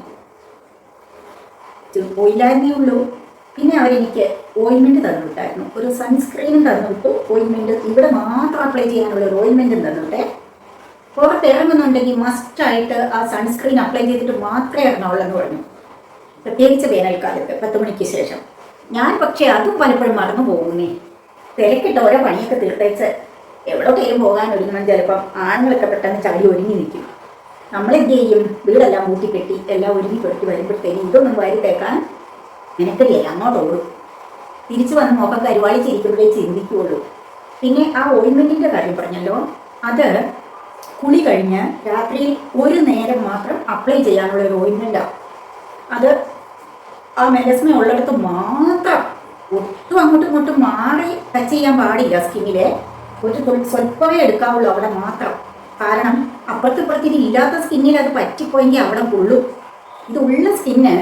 പോയില്ലായിരുന്നേ ഉള്ളൂ. പിന്നെ അവരെനിക്ക് ഓയിൻമെൻറ്റ് തന്നിട്ടായിരുന്നു, ഒരു സൺസ്ക്രീനും തന്നിട്ടു. ഓയിൻമെൻറ്റ് ഇവിടെ മാത്രം അപ്ലൈ ചെയ്യാനുള്ള ഒരു ഓയിൻമെൻറ്റും തന്നിട്ടേ. പുറത്ത് ഇറങ്ങുന്നുണ്ടെങ്കിൽ മസ്റ്റായിട്ട് ആ സൺസ്ക്രീൻ അപ്ലൈ ചെയ്തിട്ട് മാത്രമേ ഇറങ്ങാവുള്ളൂ എന്ന് പറഞ്ഞു, പ്രത്യേകിച്ച് വേനൽക്കാലത്ത് 10 മണിക്ക് ശേഷം. ഞാൻ പക്ഷേ അതും പലപ്പോഴും മറന്നു പോകുന്നേ. തിരക്കിട്ട് ഓരോ പണിയൊക്കെ തീർത്തേച്ച് എവിടോക്കെയും പോകാൻ ഒരുങ്ങണം. ചിലപ്പം ആണുങ്ങളൊക്കെ പെട്ടെന്ന് ചാടി ഒരുങ്ങി നിൽക്കും. നമ്മളെന്ത് ചെയ്യും? വീടെല്ലാം കൂട്ടിക്കെട്ടി എല്ലാം ഒരുങ്ങി പെട്ടി വരുമ്പോഴത്തേക്കും ഇതൊന്നും വാരി തേക്കാൻ നിനക്കില്ലേ, അങ്ങോട്ട് ഓടും. തിരിച്ചു വന്ന് മുഖം കരുവാളിച്ചിരിക്കുമ്പോഴേ ചിന്തിക്കുകയുള്ളൂ. പിന്നെ ആ ഓയിൻമെൻറ്റിൻ്റെ കാര്യം പറഞ്ഞല്ലോ, അത് കുളി കഴിഞ്ഞ് രാത്രിയിൽ ഒരു നേരം മാത്രം അപ്ലൈ ചെയ്യാനുള്ള ഒരു ഓയിൻമെൻറ്റാണ്. അത് ആ മെലസ്മ ഉള്ളിടത്ത് മാത്രം, ഒട്ടും അങ്ങോട്ടും ഇങ്ങോട്ടും മാറി ടച്ച് ചെയ്യാൻ പാടില്ല സ്കിന്നിലെ. സ്വല്പമേ എടുക്കാവുള്ളൂ അവിടെ മാത്രം. കാരണം അപ്പുറത്തിപ്പുറത്തിന് ഇല്ലാത്ത സ്കിന്നിൽ അത് പറ്റിപ്പോയെങ്കിൽ അവിടെ പൊള്ളും. ഇത് ഉള്ള സ്കിന്ന്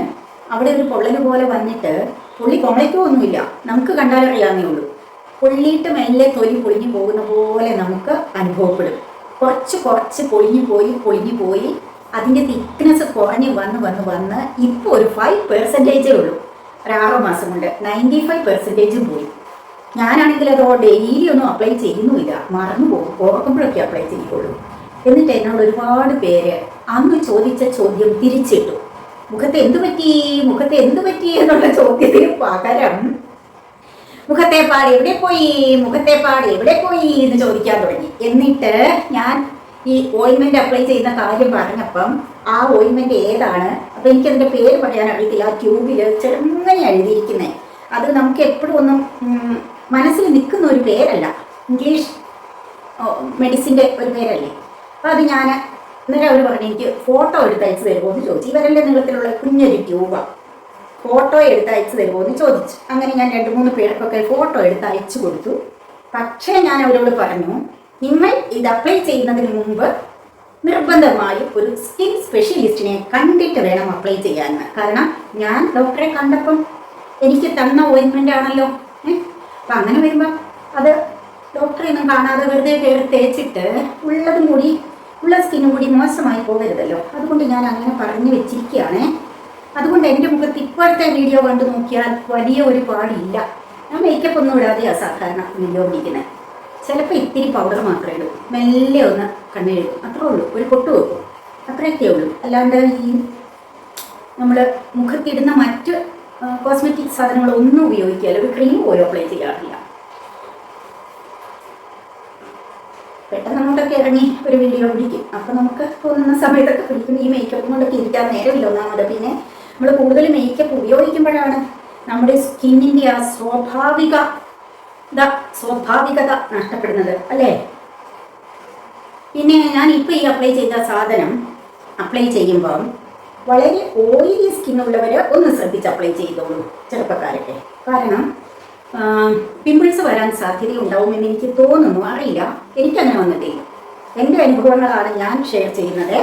അവിടെ ഒരു പൊള്ളൽ പോലെ വന്നിട്ട് പൊള്ളി കുമളിക്കൊന്നുമില്ല, നമുക്ക് കണ്ടാലറിയാവുന്നേ ഉള്ളൂ. പൊള്ളിയിട്ട് മെല്ലെ തൊലി പൊളിഞ്ഞു പോകുന്ന പോലെ നമുക്ക് അനുഭവപ്പെടും. കുറച്ച് പൊളിഞ്ഞു പോയി അതിൻ്റെ തിക്നെസ് കുറഞ്ഞ് വന്ന് ഇപ്പോൾ ഒരു 5% ഉള്ളൂ. ഒരു 6 മാസം കൊണ്ട് 95% പോയി. ഞാനാണെങ്കിൽ അതോ ഡെയിലി ഒന്നും അപ്ലൈ ചെയ്യുന്നുമില്ല, മറന്നു പോകും, ഓർക്കുമ്പോഴൊക്കെ അപ്ലൈ ചെയ്യുള്ളൂ. എന്നിട്ട് എന്നോട് ഒരുപാട് പേര് അന്ന് ചോദിച്ച ചോദ്യം തിരിച്ചിട്ടു. മുഖത്തെ എന്ത് പറ്റി എന്നുള്ള ചോദ്യത്തിന് പകരം മുഖത്തെ പാട് എവിടെ പോയി എന്ന് ചോദിക്കാൻ തുടങ്ങി. എന്നിട്ട് ഞാൻ ഈ ഓയിൻമെൻറ്റ് അപ്ലൈ ചെയ്യുന്ന കാര്യം പറഞ്ഞപ്പം ആ ഓയിൻമെൻറ്റ് ഏതാണ്, അപ്പം എനിക്കതിൻ്റെ പേര് പറയാൻ അറിയത്തില്ല. ആ ട്യൂബിൽ ചെറുങ്ങനെ എഴുതിയിരിക്കുന്നത്, അത് നമുക്ക് എപ്പോഴും ഒന്നും മനസ്സിൽ നിൽക്കുന്ന ഒരു പേരല്ല, ഇംഗ്ലീഷ് മെഡിസിൻ്റെ ഒരു പേരല്ലേ. അപ്പോൾ അത് ഞാൻ ഇന്നലെ അവർ പറഞ്ഞു എനിക്ക് ഫോട്ടോ എടുത്ത് അയച്ചു തരുമോ എന്ന് ചോദിച്ചു. ഇവരെല്ലാം നീളത്തിലുള്ള കുഞ്ഞൊരു ട്യൂബാണ്. ഫോട്ടോ എടുത്ത് അയച്ചു തരുമോ എന്ന് ചോദിച്ചു. അങ്ങനെ ഞാൻ 2-3 പേർക്കൊക്കെ ഫോട്ടോ എടുത്ത് അയച്ചു കൊടുത്തു. പക്ഷേ ഞാൻ അവരോട് പറഞ്ഞു, നിങ്ങൾ ഇത് അപ്ലൈ ചെയ്യുന്നതിന് മുമ്പ് നിർബന്ധമായും ഒരു സ്കിൻ സ്പെഷ്യലിസ്റ്റിനെ കണ്ടിട്ട് വേണം അപ്ലൈ ചെയ്യാമെന്ന്. കാരണം ഞാൻ ഡോക്ടറെ കണ്ടപ്പം എനിക്ക് തന്ന ഓയിൻമെൻ്റ് ആണല്ലോ. അപ്പം അങ്ങനെ വരുമ്പം അത് ഡോക്ടറെ ഒന്നും കാണാതെ വെറുതെ കയറി തേച്ചിട്ട് ഉള്ള സ്കിന്നും കൂടി മോശമായി പോകരുതല്ലോ. അതുകൊണ്ട് ഞാൻ അങ്ങനെ പറഞ്ഞു വെച്ചിരിക്കുകയാണ്. അതുകൊണ്ട് എൻ്റെ മുഖത്ത് ഇപ്പോഴത്തെ വീഡിയോ കണ്ടു നോക്കിയാൽ വലിയ ഒരു പാടില്ല. ഞാൻ മേക്കപ്പ് ഒന്നും ഇടാതെയാണ് സാധാരണ വീഡിയോ പിടിക്കുന്നത്. ചിലപ്പോൾ ഇത്തിരി പൗഡർ മാത്രമേ ഇടൂ, മെല്ലെ ഒന്ന് കണ്ണെഴുതും, അത്രേ ഉള്ളൂ. ഒരു പൊട്ട് വെക്കും, അത്രയൊക്കെ ഉള്ളൂ. അല്ലാണ്ട് ഈ നമ്മൾ മുഖത്തിടുന്ന മറ്റ് കോസ്മെറ്റിക് സാധനങ്ങളൊന്നും ഉപയോഗിക്കാതെ ഒരു ക്രീം പോലും അപ്ലൈ ചെയ്യാറില്ല. പെട്ടെന്ന് അങ്ങോട്ടൊക്കെ ഇറങ്ങി ഒരു വീഡിയോ പിടിക്കും. അപ്പം നമുക്ക് തോന്നുന്ന സമയത്തൊക്കെ പിടിക്കും. ഈ മേക്കപ്പ് കൊണ്ടൊക്കെ ഇരിക്കാൻ നേരമില്ല ഒന്നാമത്. പിന്നെ നമ്മൾ കൂടുതൽ മേക്കപ്പ് ഉപയോഗിക്കുമ്പോഴാണ് നമ്മുടെ സ്കിന്നിൻ്റെ ആ സ്വാഭാവികത നഷ്ടപ്പെടുന്നത്, അല്ലേ? പിന്നെ ഞാൻ ഇപ്പോൾ ഈ അപ്ലൈ ചെയ്ത സാധനം അപ്ലൈ ചെയ്യുമ്പം വളരെ ഓയിലി സ്കിന്നുള്ളവർ ഒന്ന് ശ്രദ്ധിച്ച് അപ്ലൈ ചെയ്തോളൂ, ചെറുപ്പക്കാരൊക്കെ. കാരണം പിമ്പിൾസ് വരാൻ സാധ്യതയുണ്ടാവുമെന്ന് എനിക്ക് തോന്നുന്നു, അറിയില്ല. എനിക്കങ്ങനെ വന്നിട്ടില്ല. എൻ്റെ അനുഭവങ്ങളാണ് ഞാൻ ഷെയർ ചെയ്യുന്നത്.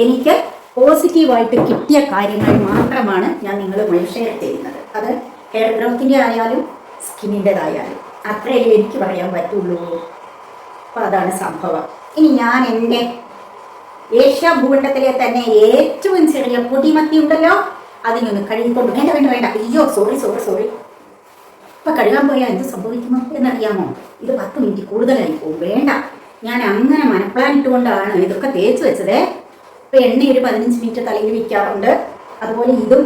എനിക്ക് പോസിറ്റീവായിട്ട് കിട്ടിയ കാര്യങ്ങൾ മാത്രമാണ് ഞാൻ നിങ്ങളുമായി ഷെയർ ചെയ്യുന്നത്. അത് ഹെയർ ഗ്രോത്തിൻ്റെ ആയാലും സ്കിന്നിൻ്റെതായാലും അത്രയല്ലേ എനിക്ക് പറയാൻ പറ്റുള്ളൂ. അപ്പോൾ അതാണ് സംഭവം. ഇനി ഞാൻ എൻ്റെ ഏഷ്യ ഭൂഖണ്ഡത്തിലെ തന്നെ ഏറ്റവും ചെറിയ പൊടിമത്തി ഉണ്ടല്ലോ, അതിനൊന്ന് കഴുകിക്കൊണ്ട് വേണ്ട അയ്യോ സോറി ഇപ്പം കഴുകാൻ പോയാൽ എന്ത് സംഭവിക്കുമോ എന്നറിയാമോ? ഇത് 10 മിനിറ്റ് കൂടുതലായി പോകും. വേണ്ട, ഞാൻ അങ്ങനെ മനപ്ലാൻ ഇട്ടുകൊണ്ടാണ് ഇതൊക്കെ തേച്ച് വെച്ചത്. ഇപ്പോൾ എണ്ണ ഒരു 15 മിനിറ്റ് തലയിൽ വയ്ക്കാറുണ്ട്. അതുപോലെ ഇതും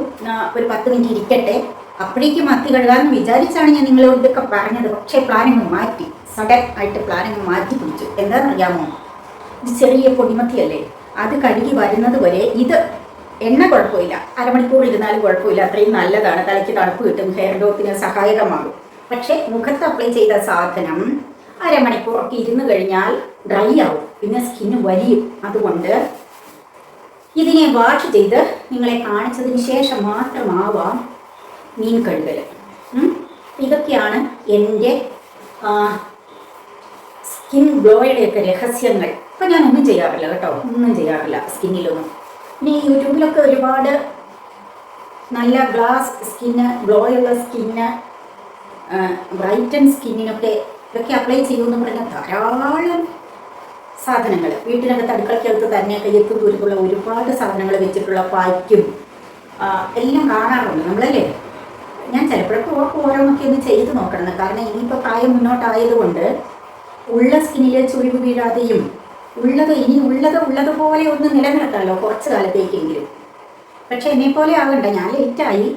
ഒരു 10 മിനിറ്റ് ഇരിക്കട്ടെ, അപ്പോഴേക്കും മത്തി കഴുകാമെന്ന് വിചാരിച്ചാണ് ഞാൻ നിങ്ങളോട് ഇതൊക്കെ പറഞ്ഞത്. പക്ഷേ പ്ലാനിങ് മാറ്റി, സഡൻ ആയിട്ട് പ്ലാനിങ് മാറ്റി പിടിച്ചു. എന്താണെന്നറിയാമോ, ഇത് ചെറിയ പൊടിമത്തിയല്ലേ, അത് കഴുകി വരുന്നത് വരെ ഇത് എണ്ണ കുഴപ്പമില്ല, അരമണിക്കൂർ ഇരുന്നാലും കുഴപ്പമില്ല, അത്രയും നല്ലതാണ്, തലയ്ക്ക് തണുപ്പ് കിട്ടും, ഹെയർ ഗ്രോത്തിന് സഹായകമാകും. പക്ഷേ മുഖത്ത് അപ്ലൈ ചെയ്ത സാധനം അരമണിക്കൂറൊക്കെ ഇരുന്ന് കഴിഞ്ഞാൽ ഡ്രൈ ആവും, പിന്നെ സ്കിന്ന് വലിയും. അതുകൊണ്ട് ഇതിനെ വാഷ് ചെയ്ത് നിങ്ങളെ കാണിച്ചതിന് ശേഷം മാത്രമാവാം മീൻ കഴുകൽ. ഇതൊക്കെയാണ് എൻ്റെ സ്കിൻ ഗ്ലോയുടെയൊക്കെ രഹസ്യങ്ങൾ. ഇപ്പം ഞാനൊന്നും ചെയ്യാറില്ല കേട്ടോ, ഒന്നും ചെയ്യാറില്ല സ്കിന്നിലൊന്നും. ഇനി യൂട്യൂബിലൊക്കെ ഒരുപാട് നല്ല ഗ്ലാസ് സ്കിന്ന്, ഗ്ലോയുള്ള സ്കിന്ന്, ബ്രൈറ്റൻ സ്കിന്നിനൊക്കെ ഇതൊക്കെ അപ്ലൈ ചെയ്യുമെന്ന് പറഞ്ഞാൽ ധാരാളം സാധനങ്ങൾ വീട്ടിനകത്ത് അടുക്കളയ്ക്കകത്ത് തന്നെ കയ്യെത്തും ദൂരത്തുള്ള ഒരുപാട് സാധനങ്ങൾ വെച്ചിട്ടുള്ള പായ്ക്കും എല്ലാം കാണാറുണ്ട് നമ്മളല്ലേ. ഞാൻ ചിലപ്പോഴൊക്കെ ഓരോന്നൊക്കെ ഒന്ന് ചെയ്ത് നോക്കണം. കാരണം ഇനിയിപ്പോൾ പ്രായം മുന്നോട്ടായതുകൊണ്ട് ഉള്ള സ്കിന്നിൽ ചുളിവ് വീഴാതെയും ഇനി ഉള്ളതുപോലെ ഒന്ന് നിലനിർത്താമല്ലോ കുറച്ച് കാലത്തേക്കെങ്കിലും. പക്ഷെ എന്നെപ്പോലെ ആകണ്ട, ഞാൻ ലേറ്റായി.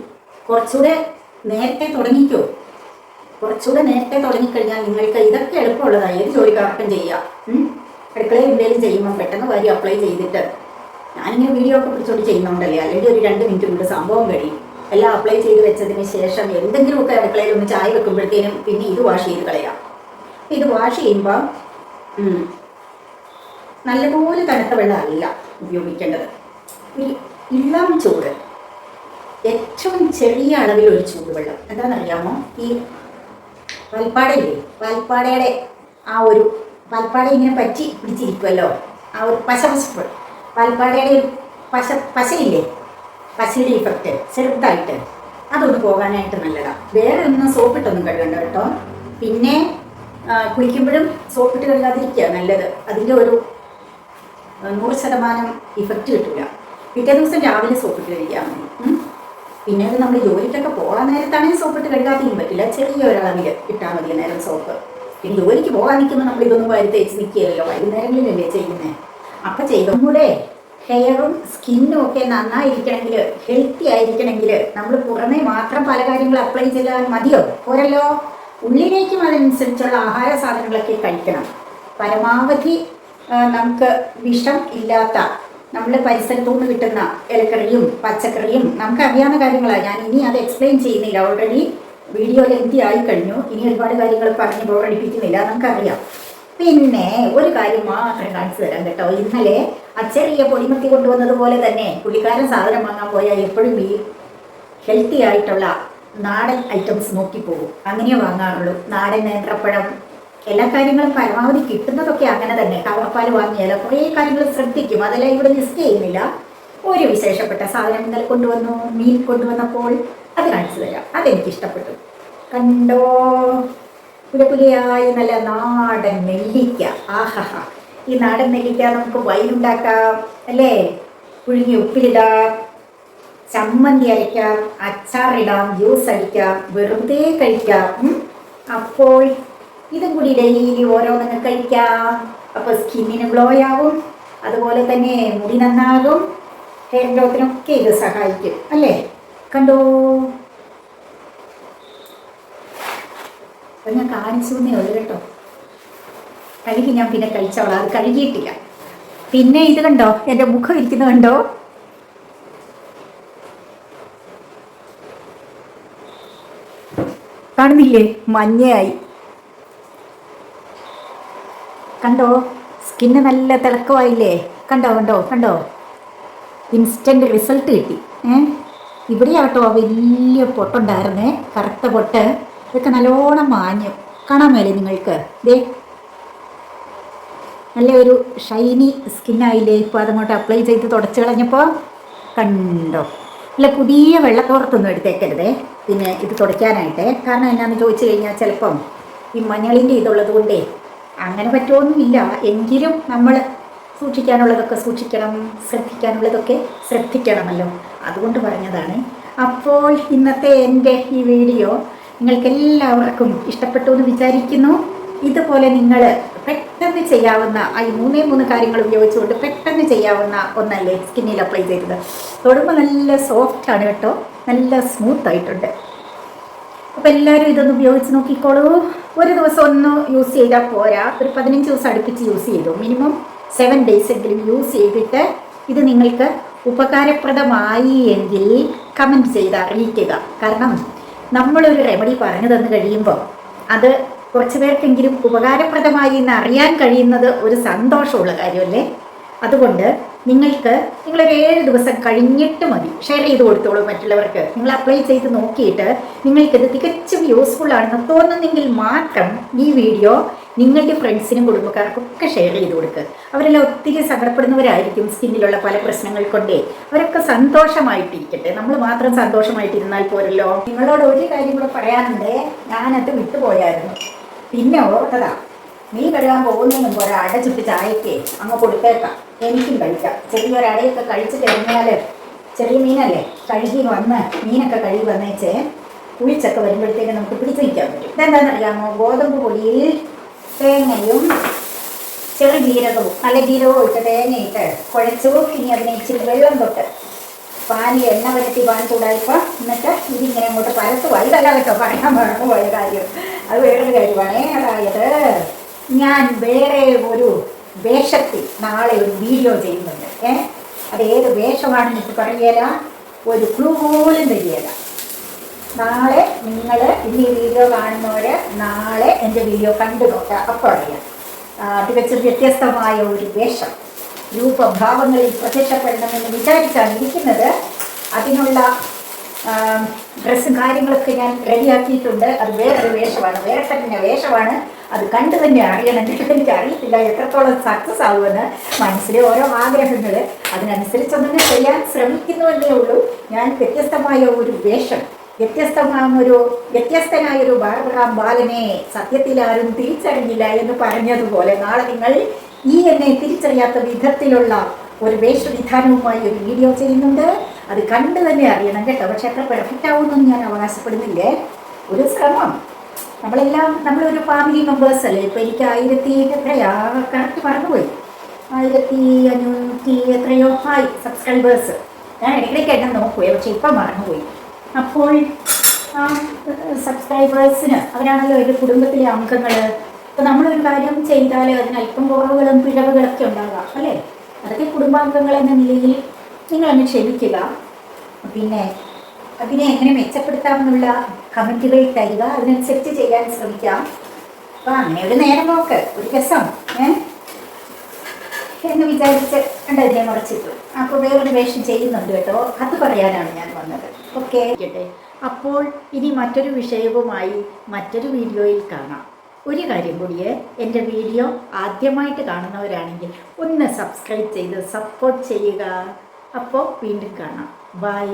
കുറച്ചുകൂടെ നേരത്തെ തുടങ്ങിക്കോ. കുറച്ചുകൂടെ നേരത്തെ തുടങ്ങിക്കഴിഞ്ഞാൽ നിങ്ങൾക്ക് ഇതൊക്കെ എളുപ്പമുള്ളതാണ്. ഏത് ജോലിക്കാർക്കും ചെയ്യാം. അടുക്കളയിൽ എന്തെങ്കിലും ചെയ്യുമ്പോൾ പെട്ടെന്ന് കാര്യം അപ്ലൈ ചെയ്തിട്ട്, ഞാനിങ്ങനെ വീഡിയോ ഒക്കെ പിടിച്ചോണ്ട് ചെയ്യുന്നുണ്ടല്ലേ, അല്ലെങ്കിൽ ഒരു 2 മിനിറ്റ് കൊണ്ട് സംഭവം കഴിയും. എല്ലാം അപ്ലൈ ചെയ്ത് വെച്ചതിന് ശേഷം എന്തെങ്കിലുമൊക്കെ അടുക്കളയിൽ ഒന്ന് ചായ വെക്കുമ്പോഴത്തേനും പിന്നെ ഇത് വാഷ് ചെയ്ത് കളയാം. ഇത് വാഷ് ചെയ്യുമ്പോൾ നല്ലപോലെ തണുത്ത വെള്ളമല്ല ഉപയോഗിക്കേണ്ടത്. ഒരു ഇളം ചൂട്, ഏറ്റവും ചെറിയ അളവിൽ ഒരു ചൂടുവെള്ളം. എന്താണെന്നറിയാമോ, ഈ പാൽപ്പാടയില്ലേ, പാൽപ്പാടയുടെ ആ ഒരു പാൽപ്പാട ഇങ്ങനെ പറ്റി പിടിച്ചിരിക്കുമല്ലോ, ആ ഒരു പശപശപ്പ്, പാൽപ്പാടയുടെ ഒരു പശയില്ലേ, പശയുടെ ഇഫക്റ്റ് ചെറുതായിട്ട് അതൊന്ന് പോകാനായിട്ട് നല്ലതാണ്. വേറെ ഒന്നും സോപ്പിട്ടൊന്നും കഴുകണ്ട കേട്ടോ. പിന്നെ കുളിക്കുമ്പോഴും സോപ്പിട്ട് കഴുകാതിരിക്കുക നല്ലത്. അതിൻ്റെ ഒരു 100% ഇഫക്റ്റ് കിട്ടില്ല. പിറ്റേ ദിവസം രാവിലെ സോപ്പിട്ട് കഴിക്കാൻ മതി. പിന്നെ അത് നമ്മൾ ജോലിക്കൊക്കെ പോകാൻ നേരത്താണെങ്കിൽ സോപ്പിട്ട് കഴുകാതെയും പറ്റില്ല, ചെറിയ ഒരളവിൽ ഇട്ടാൽ മതി നേരം സോപ്പ്. പിന്നെ ജോലിക്ക് പോകാൻ നിൽക്കുമ്പോൾ നമ്മൾ ഇതൊന്നും വാരി തേച്ച് നിൽക്കുകയല്ലോ, വൈകുന്നേരങ്ങളിലല്ലേ ചെയ്യുന്നത്. അപ്പം ചെയ്തും കൂടെ ഹെയറും സ്കിന്നും ഒക്കെ നന്നായിരിക്കണമെങ്കിൽ, ഹെൽത്തി ആയിരിക്കണമെങ്കിൽ നമ്മൾ പുറമേ മാത്രം പല കാര്യങ്ങൾ അപ്ലൈ ചെയ്താൽ മതിയോ? പോരല്ലോ, ഉള്ളിലേക്കും അതനുസരിച്ചുള്ള ആഹാര സാധനങ്ങളൊക്കെ കഴിക്കണം. പരമാവധി നമുക്ക് വിഷം ഇല്ലാത്ത നമ്മുടെ പരിസരത്തു നിന്ന് കിട്ടുന്ന ഇലക്കറിയും പച്ചക്കറിയും നമുക്കറിയാവുന്ന കാര്യങ്ങളാണ്. ഞാൻ ഇനി അത് എക്സ്പ്ലെയിൻ ചെയ്യുന്നില്ല, ഓൾറെഡി വീഡിയോ ലെങ്തി ആയി കഴിഞ്ഞു. ഇനി ഒരുപാട് കാര്യങ്ങൾ പറഞ്ഞ് ബോറടിപ്പിക്കുന്നില്ല, നമുക്കറിയാം. പിന്നെ ഒരു കാര്യം മാത്രം കാണിച്ചു തരാം കേട്ടോ. ഇന്നലെ ആ ചെറിയ പൊടിമത്തി കൊണ്ടുവന്നതുപോലെ തന്നെ പുള്ളിക്കാരൻ സാധനം വാങ്ങാൻ പോയാൽ എപ്പോഴും ഈ ഹെൽത്തി ആയിട്ടുള്ള നാടൻ ഐറ്റംസ് നോക്കിപ്പോകും. അങ്ങനെ വാങ്ങാറുള്ളൂ. നാടൻ നേന്ത്രപ്പഴം, എല്ലാ കാര്യങ്ങളും പരമാവധി കിട്ടുന്നതൊക്കെ അങ്ങനെ തന്നെ. കവർപ്പാൽ വാങ്ങിയാൽ കുറേ കാര്യങ്ങൾ ശ്രദ്ധിക്കും, അതെല്ലാം ഇവിടെ ലിസ്റ്റ് ചെയ്യുന്നില്ല. ഒരു വിശേഷപ്പെട്ട സാധനം ഇന്നലെ കൊണ്ടുവന്നു, മീൻ കൊണ്ടുവന്നപ്പോൾ അത് കാണിച്ചു തരാം. അതെനിക്കിഷ്ടപ്പെട്ടു. കണ്ടോ, പുലപുലിയായി നല്ല നാടൻ നെല്ലിക്ക. ആഹാ, ഈ നാടൻ നെല്ലിക്ക നമുക്ക് വൈനുണ്ടാക്കാം അല്ലേ, പുഴുങ്ങി ഉപ്പിലിടാം, ചമ്മന്തി അരയ്ക്കാം, അച്ചാറിടാം, ജ്യൂസ് അടിക്കാം, വെറുതെ കഴിക്കാം. അപ്പോൾ ഇതും കൂടി ഡെയിലി ഓരോന്നും കഴിക്കാം. അപ്പോൾ സ്കിന്നിന് ഗ്ലോ ആവും, അതുപോലെ തന്നെ മുടി നന്നാകും, ഹെയർ ഗ്രോത്തിനൊക്കെ ഇത് സഹായിക്കും അല്ലേ. കണ്ടോ, അപ്പം ഞാൻ കാണിച്ചു എന്നേ ഉള്ളൂ കേട്ടോ. കഴുകി ഞാൻ പിന്നെ കഴിച്ചോളാം, അത് കഴുകിയിട്ടില്ല. പിന്നെ ഇത് കണ്ടോ, എൻ്റെ മുഖം ഇരിക്കുന്നത് കണ്ടോ, കാണുന്നില്ലേ, മഞ്ഞയായി. കണ്ടോ, സ്കിന്ന് നല്ല തിളക്കമായില്ലേ. കണ്ടോ കണ്ടോ കണ്ടോ, ഇൻസ്റ്റൻറ്റ് റിസൾട്ട് കിട്ടി. ഇവിടെയാട്ടോ വലിയ പൊട്ടുണ്ടായിരുന്നേ, കറുത്ത പൊട്ട്. ഇതൊക്കെ നല്ലോണം മാഞ്ഞു, കാണാൻ മേലെ നിങ്ങൾക്ക്. ദേ നല്ല ഒരു ഷൈനി സ്കിന്നായില്ലേ ഇപ്പോൾ. അതങ്ങോട്ട് അപ്ലൈ ചെയ്ത് തുടച്ച് കളഞ്ഞപ്പോൾ കണ്ടോ. അല്ല, പുതിയ വെള്ളത്തോർത്തൊന്നും എടുത്തേക്കരുതേ പിന്നെ ഇത് തുടയ്ക്കാനായിട്ട്. കാരണം എന്നാന്ന് ചോദിച്ചു കഴിഞ്ഞാൽ ചിലപ്പം ഈ മഞ്ഞളിൻ്റെ ഇതുള്ളത് കൊണ്ടേ അങ്ങനെ പറ്റുമൊന്നുമില്ല. എങ്കിലും നമ്മൾ സൂക്ഷിക്കാനുള്ളതൊക്കെ സൂക്ഷിക്കണം, ശ്രദ്ധിക്കാനുള്ളതൊക്കെ ശ്രദ്ധിക്കണമല്ലോ, അതുകൊണ്ട് പറഞ്ഞതാണ്. അപ്പോൾ ഇന്നത്തെ എൻ്റെ ഈ വീഡിയോ നിങ്ങൾക്കെല്ലാവർക്കും ഇഷ്ടപ്പെട്ടു എന്ന് വിചാരിക്കുന്നു. ഇതുപോലെ നിങ്ങൾ പെട്ടെന്ന് ചെയ്യാവുന്ന ഈ മൂന്ന് കാര്യങ്ങൾ ഉപയോഗിച്ചുകൊണ്ട് പെട്ടെന്ന് ചെയ്യാവുന്ന ഒന്നല്ലേ സ്കിന്നിൽ അപ്ലൈ ചെയ്തത്. തൊടുമ്പോൾ നല്ല സോഫ്റ്റാണ് കേട്ടോ, നല്ല സ്മൂത്ത് ആയിട്ടുണ്ട്. അപ്പോൾ എല്ലാവരും ഇതൊന്ന് ഉപയോഗിച്ച് നോക്കിക്കോളൂ. ഒരു ദിവസം ഒന്ന് യൂസ് ചെയ്താൽ പോരാ, ഒരു 15 ദിവസം അടുപ്പിച്ച് യൂസ് ചെയ്തു, മിനിമം 7 days എങ്കിലും യൂസ് ചെയ്തിട്ട് ഇത് നിങ്ങൾക്ക് ഉപകാരപ്രദമായി എങ്കിൽ കമൻറ്റ് ചെയ്ത് അറിയിക്കുക. കാരണം നമ്മളൊരു റെമഡി പറഞ്ഞു തന്നു കഴിയുമ്പോൾ അത് കുറച്ച് പേർക്കെങ്കിലും ഉപകാരപ്രദമായി എന്ന് അറിയാൻ കഴിയുന്നത് ഒരു സന്തോഷമുള്ള കാര്യമല്ലേ. അതുകൊണ്ട് നിങ്ങളൊരു 7 ദിവസം കഴിഞ്ഞിട്ട് മതി ഷെയർ ചെയ്ത് കൊടുത്തോളൂ മറ്റുള്ളവർക്ക്. നിങ്ങൾ അപ്ലൈ ചെയ്ത് നോക്കിയിട്ട് നിങ്ങൾക്കിത് തികച്ചും യൂസ്ഫുൾ ആണെന്ന് തോന്നുന്നെങ്കിൽ മാത്രം ഈ വീഡിയോ നിങ്ങളുടെ ഫ്രണ്ട്സിനും കുടുംബക്കാർക്കൊക്കെ ഷെയർ ചെയ്ത് കൊടുക്കുക. അവരെല്ലാം ഒത്തിരി സങ്കടപ്പെടുന്നവരായിരിക്കും സ്കിന്നിലുള്ള പല പ്രശ്നങ്ങൾ കൊണ്ടേ. അവരൊക്കെ സന്തോഷമായിട്ടിരിക്കട്ടെ, നമ്മൾ മാത്രം സന്തോഷമായിട്ടിരുന്നാൽ പോരല്ലോ. നിങ്ങളോട് ഒരു കാര്യം കൂടെ പറയാനുണ്ട്, ഞാനത് വിട്ടുപോയായിരുന്നു, പിന്നെ ഓർത്തതാ. മീൻ കഴുകാൻ പോകുന്നതിന് മുമ്പ് ഒരട ചുട്ട് ചായക്ക് അങ്ങ് കൊടുത്തേക്കാം, എനിക്കും കഴിക്കാം. ചെറിയൊരടയൊക്കെ കഴിച്ചിട്ട് കഴിഞ്ഞാൽ ചെറിയ മീനല്ലേ, മീനൊക്കെ കഴുകി വന്നേച്ചേ കുളിച്ചൊക്കെ വരുമ്പോഴത്തേക്ക് നമുക്ക് പിടിച്ചു നിൽക്കാൻ പറ്റും. ഇതെന്താണെന്നറിയാമോ, ഗോതമ്പ് പൊടിയിൽ തേങ്ങയും ചെറു ജീരകവും നല്ല ജീരകവും ഇട്ട് തേങ്ങയിട്ട് കുഴച്ചു. ഇനി അതിനെ ഇച്ചിരി വെള്ളം തൊട്ട് പാനിൽ എണ്ണ വരട്ടി പാൻ ചൂടായപ്പോൾ എന്നിട്ട് ഇതിങ്ങനെ അങ്ങോട്ട് പരത്തുക. ഇതല്ല കേട്ടോ പറയാൻ മറന്നുപോയ കാര്യം, അത് വേറൊരു കാര്യമാണേ. അതായത് ഞാൻ വേറെ ഒരു വേഷത്തിൽ നാളെ ഒരു വീഡിയോ ചെയ്യുന്നുണ്ട്. അത് ഏത് വേഷമാണെന്ന് എനിക്ക് പറയുകയില്ല, ഒരു ക്ലൂ പോലും തരികയില്ല. നാളെ നിങ്ങൾ ഇന്ന് ഈ വീഡിയോ കാണുന്നവർ നാളെ എൻ്റെ വീഡിയോ കണ്ടു നോക്കുക, അപ്പോൾ അറിയാം. തികച്ചും വ്യത്യസ്തമായ ഒരു വേഷം രൂപഭാവങ്ങളിൽ പ്രത്യക്ഷപ്പെടണമെന്ന് വിചാരിച്ചാണ് ഇരിക്കുന്നത്. അതിനുള്ള ഡ്രസ്സും കാര്യങ്ങളൊക്കെ ഞാൻ റെഡിയാക്കിയിട്ടുണ്ട്. അത് വേറൊരു വേഷമാണ്, വേറെ തന്നെ വേഷമാണ്. അത് കണ്ടു തന്നെ അറിയണം. എനിക്ക് അറിയത്തില്ല എത്രത്തോളം സക്സസ് ആകുമെന്ന്. മനസ്സിലെ ഓരോ ആഗ്രഹങ്ങൾ അതിനനുസരിച്ചൊന്നും ചെയ്യാൻ ശ്രമിക്കുന്നുവെന്നേ ഉള്ളൂ. ഞാൻ വ്യത്യസ്തമായ ഒരു വേഷം, വ്യത്യസ്തനായൊരു ബാർബറാം ബാലനെ സത്യത്തിൽ ആരും തിരിച്ചറിഞ്ഞില്ല എന്ന് പറഞ്ഞതുപോലെ നാളെ നിങ്ങൾ എന്നെ തിരിച്ചറിയാത്ത വിധത്തിലുള്ള ഒരു വേഷവിധാനവുമായി ഒരു വീഡിയോ ചെയ്യുന്നുണ്ട്. അത് കണ്ടു തന്നെ അറിയണം കേട്ടോ. പക്ഷെ അത്ര പെർഫെക്റ്റ് ആവുമെന്നൊന്നും ഞാൻ അവകാശപ്പെടുന്നില്ലേ. ഒരു ശ്രമം. നമ്മളൊരു ഫാമിലി മെമ്പേഴ്സ് അല്ലേ. ഇപ്പോൾ എനിക്ക് 1000 എത്രയാ കറക്റ്റ് മറന്നുപോയി, 1500 എത്രയോ ആയി സബ്സ്ക്രൈബേഴ്സ്. ഞാൻ ഇടയ്ക്കിടയ്ക്ക് എണ്ണം നോക്കുവേ, പക്ഷെ ഇപ്പം മറന്നുപോയി. അപ്പോൾ സബ്സ്ക്രൈബേഴ്സിന് അവരാണല്ലോ ഒരു കുടുംബത്തിലെ അംഗങ്ങൾ. അപ്പോൾ നമ്മളൊരു കാര്യം ചെയ്താൽ അതിന് അല്പം കുറവുകളും പിഴവുകളൊക്കെ ഉണ്ടാകാം അല്ലേ. അതൊക്കെ കുടുംബാംഗങ്ങൾ എന്ന നിലയിൽ നിങ്ങളൊന്ന് ക്ഷമിക്കുക. പിന്നെ അതിനെ എങ്ങനെ മെച്ചപ്പെടുത്താമെന്നുള്ള കമൻറ്റുകൾ തരിക, അതിനനുസരിച്ച് ചെയ്യാൻ ശ്രമിക്കാം. അപ്പോൾ അങ്ങനെ ഒരു നേരം നോക്ക്, ഒരു രസം എന്ന് വിചാരിച്ച് കണ്ടതിനെ മറച്ചിട്ടു. അപ്പോൾ വേറൊരു വേഷം ചെയ്യുന്നുണ്ട് കേട്ടോ, അത് പറയാനാണ് ഞാൻ വന്നത്. ഓക്കെ കേട്ടെ. അപ്പോൾ ഇനി മറ്റൊരു വിഷയവുമായി മറ്റൊരു വീഡിയോയിൽ കാണാം. ഒരു കാര്യം കൂടിയേ, എൻ്റെ വീഡിയോ ആദ്യമായിട്ട് കാണുന്നവരാണെങ്കിൽ ഒന്ന് സബ്സ്ക്രൈബ് ചെയ്ത് സപ്പോർട്ട് ചെയ്യുക. അപ്പോൾ വീണ്ടും കാണാം. ബൈ.